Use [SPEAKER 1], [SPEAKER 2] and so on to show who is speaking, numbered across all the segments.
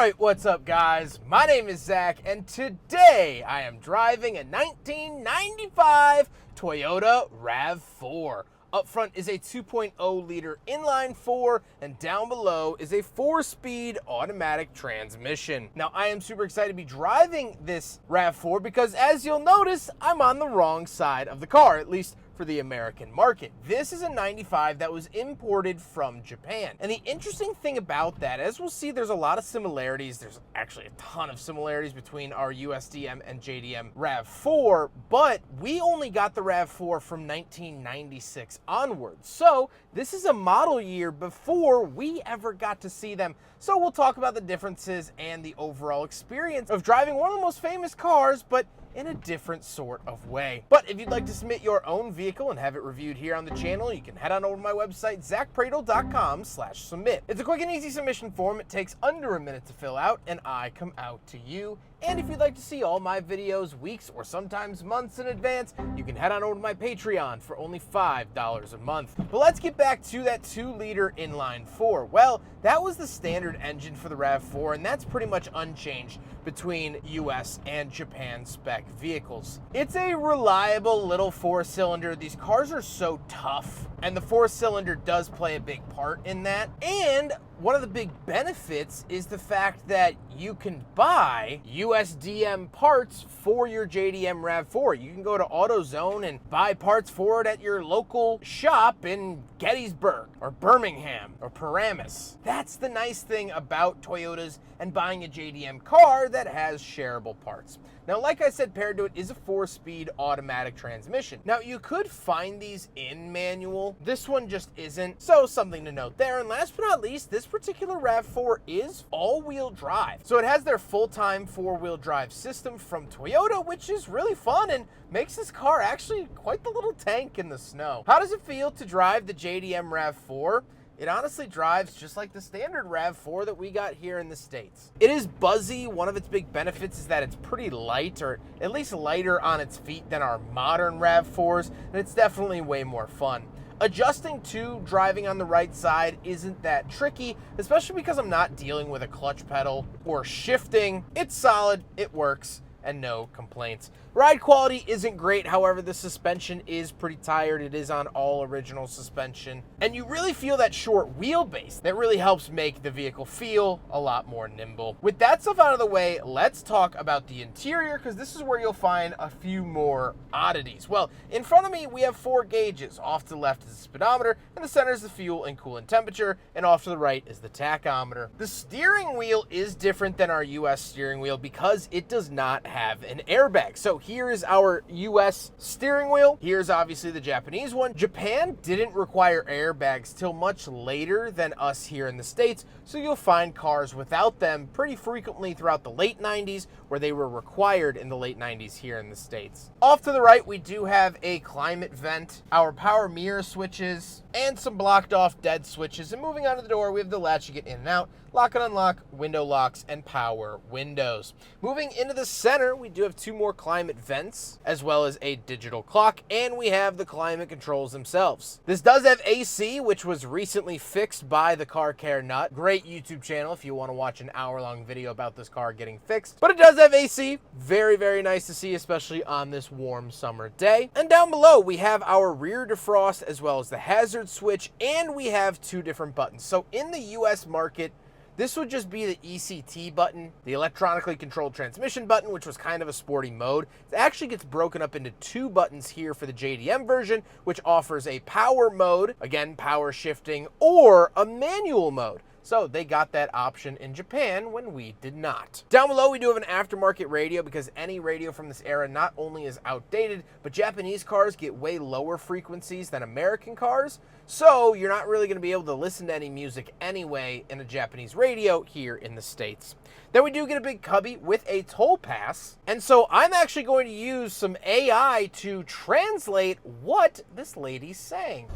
[SPEAKER 1] Alright, what's up guys? My name is Zach, and today I am driving a 1995 Toyota RAV4. Up front is a 2.0 liter inline 4, and down below is a 4-speed automatic transmission. Now I am super excited to be driving this RAV4 because, as you'll notice, I'm on the wrong side of the car, at least for the American market. This is a 95 that was imported from Japan. And the interesting thing about that, as we'll see, there's a lot of similarities. There's actually a ton of similarities between our USDM and JDM RAV4, but we only got the RAV4 from 1996 onwards. So this is a model year before we ever got to see them. So we'll talk about the differences and the overall experience of driving one of the most famous cars, but in a different sort of way. But if you'd like to submit your own vehicle and have it reviewed here on the channel, you can head on over to my website, zackpradel.com/submit. It's a quick and easy submission form. It takes under a minute to fill out, and I come out to you. And if you'd like to see all my videos weeks or sometimes months in advance, you can head on over to my Patreon for only $5 a month. But let's get back to that 2-liter inline 4. Well, that was the standard engine for the RAV4, and that's pretty much unchanged between US and Japan spec vehicles. It's a reliable little 4-cylinder. These cars are so tough, and the 4-cylinder does play a big part in that. And one of the big benefits is the fact that you can buy USDM parts for your JDM RAV4. You can go to AutoZone and buy parts for it at your local shop in Gettysburg or Birmingham or Paramus. That's the nice thing about Toyotas and buying a JDM car that has shareable parts. Now, like I said, paired to it is a 4-speed automatic transmission. Now, you could find these in manual. This one just isn't, so something to note there. And last but not least, this particular RAV4 is all-wheel drive. So it has their full-time 4-wheel drive system from Toyota, which is really fun and makes this car actually quite the little tank in the snow. How does it feel to drive the JDM RAV4? It honestly drives just like the standard RAV4 that we got here in the States. It is buzzy. One of its big benefits is that it's pretty light, or at least lighter on its feet than our modern RAV4s, and it's definitely way more fun. Adjusting to driving on the right side isn't that tricky, especially because I'm not dealing with a clutch pedal or shifting. It's solid, it works, and no complaints. Ride quality isn't great, however, the suspension is pretty tired. It is on all original suspension, and you really feel that short wheelbase. That really helps make the vehicle feel a lot more nimble. With that stuff out of the way, let's talk about the interior, because this is where you'll find a few more oddities. Well, in front of me, we have 4 gauges. Off to the left is the speedometer, in the center is the fuel and coolant temperature, and off to the right is the tachometer. The steering wheel is different than our US steering wheel because it does not have an airbag. So here is our US steering wheel. Here's obviously the Japanese one. Japan didn't require airbags till much later than us here in the States, so you'll find cars without them pretty frequently throughout the late 90s, where they were required in the late 90s here in the States. Off to the right, we do have a climate vent, our power mirror switches, and some blocked off dead switches. And moving on to the door, we have the latch to get in and out, lock and unlock, window locks, and power windows. Moving into the center, we do have 2 more climate vents, as well as a digital clock, and we have the climate controls themselves. This does have AC, which was recently fixed by the Car Care Nut. Great YouTube channel if you want to watch an hour-long video about this car getting fixed. But it does have AC. Very, very nice to see, especially on this warm summer day. And down below, we have our rear defrost, as well as the hazard switch, and we have 2 different buttons. So in the US market, this would just be the ECT button, the electronically controlled transmission button, which was kind of a sporty mode. It actually gets broken up into 2 buttons here for the JDM version, which offers a power mode, again, power shifting, or a manual mode. So they got that option in Japan when we did not. Down below, we do have an aftermarket radio, because any radio from this era not only is outdated, but Japanese cars get way lower frequencies than American cars. So you're not really going to be able to listen to any music anyway in a Japanese radio here in the States. Then we do get a big cubby with a toll pass. And so I'm actually going to use some AI to translate what this lady's saying.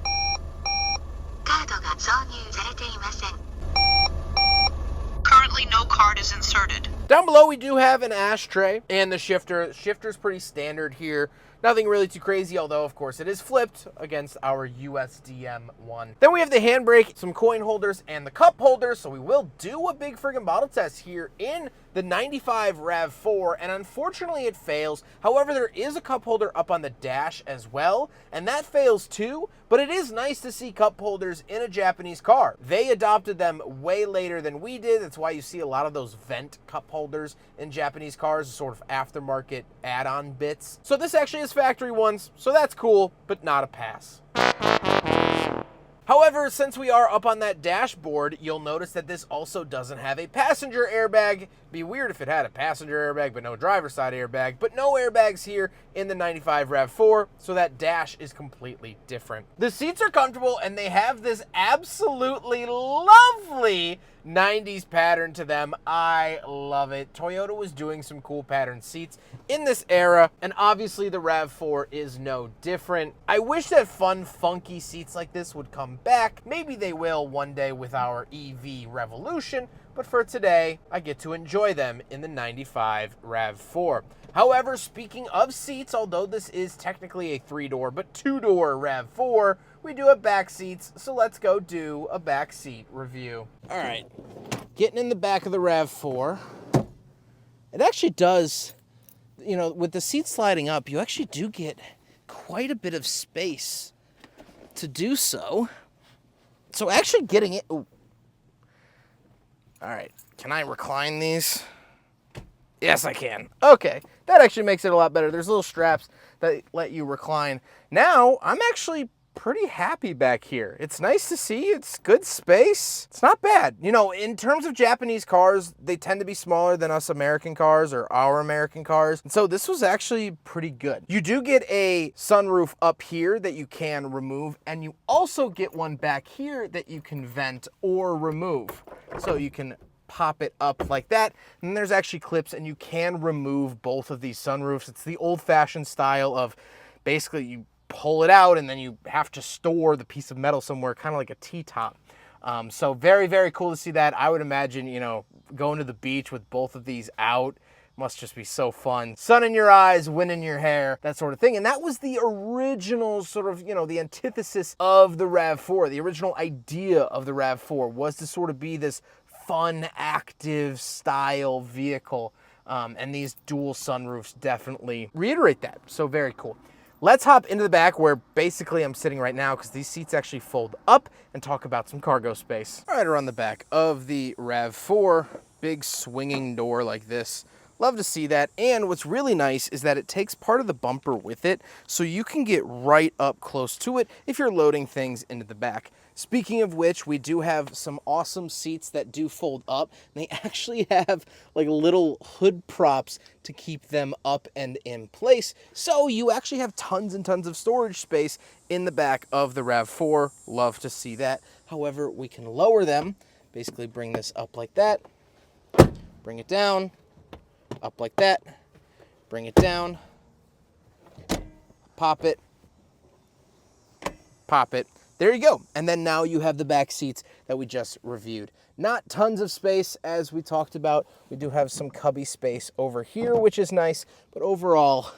[SPEAKER 2] Currently, no card is inserted.
[SPEAKER 1] Down below, we do have an ashtray and the shifter. The shifter's pretty standard here. Nothing really too crazy, although of course it is flipped against our USDM one. Then we have the handbrake, some coin holders, and the cup holders. So we will do a big friggin' bottle test here in the 95 RAV4, and unfortunately it fails. However, there is a cup holder up on the dash as well, and that fails too, but it is nice to see cup holders in a Japanese car. They adopted them way later than we did. That's why you see a lot of those vent cup holders in Japanese cars, sort of aftermarket add-on bits. So this actually is factory ones, so that's cool, but not a pass. However, since we are up on that dashboard, you'll notice that this also doesn't have a passenger airbag. Be weird if it had a passenger airbag, but no driver's side airbag, but no airbags here in the 95 RAV4, so that dash is completely different. The seats are comfortable, and they have this absolutely lovely 90s pattern to them. I love it. Toyota was doing some cool pattern seats in this era, and obviously the RAV4 is no different. I wish that fun, funky seats like this would come back. Maybe they will one day with our EV revolution, but for today, I get to enjoy them in the 95 RAV4. However, speaking of seats, although this is technically a 3-door but 2-door RAV4, we do have back seats, so let's go do a back seat review. All right, getting in the back of the RAV4. It actually does, you know, with the seat sliding up, you actually do get quite a bit of space to do so. So actually getting it, ooh. All right, can I recline these? Yes, I can. Okay, that actually makes it a lot better. There's little straps that let you recline. Now, I'm actually pretty happy back here. It's nice to see. It's good space. It's not bad. You know, in terms of Japanese cars, they tend to be smaller than us American cars or our American cars. And so this was actually pretty good. You do get a sunroof up here that you can remove, and you also get one back here that you can vent or remove. So you can pop it up like that, and there's actually clips, and you can remove both of these sunroofs. It's the old-fashioned style of basically you pull it out and then you have to store the piece of metal somewhere, kind of like a T-top. So very, very cool to see that. I would imagine, you know, going to the beach with both of these out must just be so fun. Sun in your eyes, wind in your hair, that sort of thing. And that was the original sort of, you know, the antithesis of the RAV4. The original idea of the RAV4 was to sort of be this fun, active style vehicle. And these dual sunroofs definitely reiterate that. So very cool. Let's hop into the back where basically I'm sitting right now because these seats actually fold up and talk about some cargo space. All right, around the back of the RAV4, big swinging door like this. Love to see that. And what's really nice is that it takes part of the bumper with it, so you can get right up close to it if you're loading things into the back. Speaking of which, we do have some awesome seats that do fold up. They actually have like little hood props to keep them up and in place. So you actually have tons and tons of storage space in the back of the RAV4. Love to see that. However, we can lower them. Basically bring this up like that. Bring it down. Up like that. Bring it down. Pop it. Pop it. There you go. And then now you have the back seats that we just reviewed. Not tons of space as we talked about. We do have some cubby space over here, which is nice, but overall,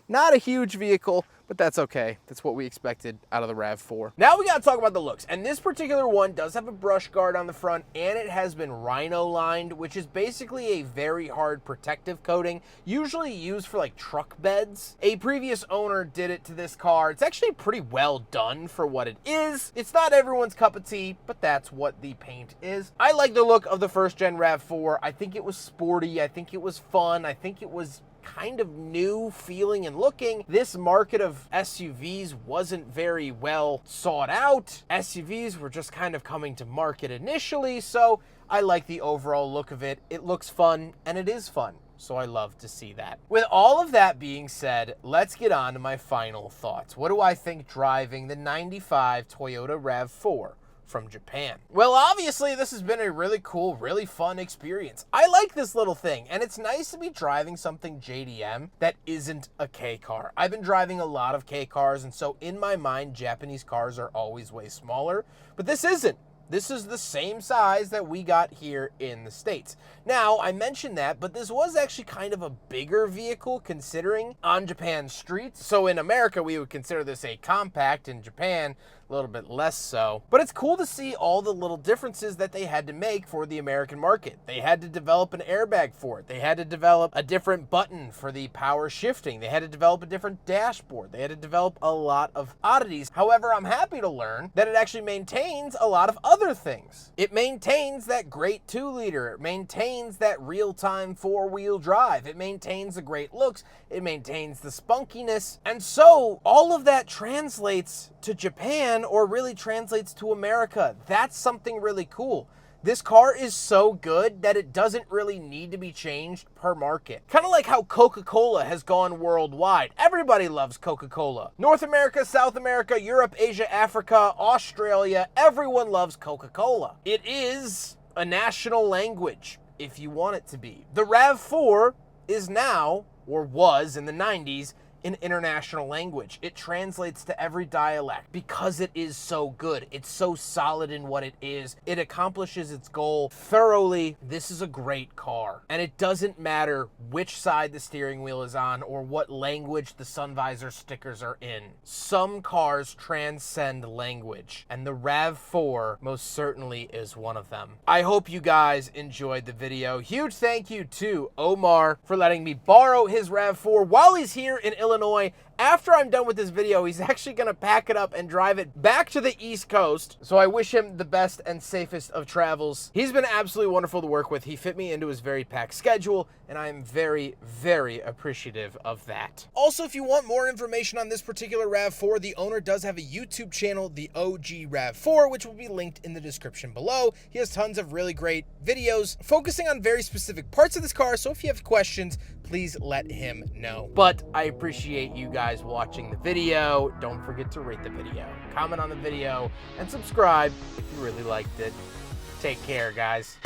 [SPEAKER 1] not a huge vehicle, but that's okay. That's what we expected out of the RAV4. Now we gotta talk about the looks. And this particular one does have a brush guard on the front, and it has been rhino lined, which is basically a very hard protective coating, usually used for like truck beds. A previous owner did it to this car. It's actually pretty well done for what it is. It's not everyone's cup of tea, but that's what the paint is. I like the look of the first gen RAV4. I think it was sporty. I think it was fun. I think it was kind of new feeling and looking. This market of SUVs wasn't very well sought out. SUVs were just kind of coming to market initially, so I like the overall look of it. It looks fun, and it is fun, so I love to see that. With all of that being said, let's get on to my final thoughts. What do I think driving the 95 Toyota RAV4 from Japan? Well, obviously this has been a really cool, really fun experience. I like this little thing, and it's nice to be driving something JDM that isn't a K car. I've been driving a lot of K cars, and so in my mind, Japanese cars are always way smaller, but this isn't. This is the same size that we got here in the States. Now, I mentioned that, but this was actually kind of a bigger vehicle considering on Japan's streets. So in America, we would consider this a compact. In Japan, a little bit less so. But it's cool to see all the little differences that they had to make for the American market. They had to develop an airbag for it. They had to develop a different button for the power shifting. They had to develop a different dashboard. They had to develop a lot of oddities. However, I'm happy to learn that it actually maintains a lot of other things. It maintains that great 2-liter. It maintains that real-time 4-wheel drive. It maintains the great looks. It maintains the spunkiness. And so all of that translates to Japan, or really translates to America. That's something really cool. This car is so good that it doesn't really need to be changed per market. Kind of like how Coca-Cola has gone worldwide. Everybody loves Coca-Cola. North America, South America, Europe, Asia, Africa, Australia, everyone loves Coca-Cola. It is a national language, if you want it to be. The RAV4 is now, or was in the 90s, in international language. It translates to every dialect because it is so good. It's so solid in what it is. It accomplishes its goal thoroughly. This is a great car. And it doesn't matter which side the steering wheel is on or what language the sun visor stickers are in. Some cars transcend language, and the RAV4 most certainly is one of them. I hope you guys enjoyed the video. Huge thank you to Omar for letting me borrow his RAV4 while he's here in Illinois. After I'm done with this video, he's actually going to pack it up and drive it back to the East Coast. So I wish him the best and safest of travels. He's been absolutely wonderful to work with. He fit me into his very packed schedule, and I am very, very appreciative of that. Also, if you want more information on this particular RAV4, the owner does have a YouTube channel, the OG RAV4, which will be linked in the description below. He has tons of really great videos focusing on very specific parts of this car, so if you have questions, please let him know. But I appreciate you guys watching the video. Don't forget to rate the video, comment on the video, and subscribe if you really liked it. Take care, guys.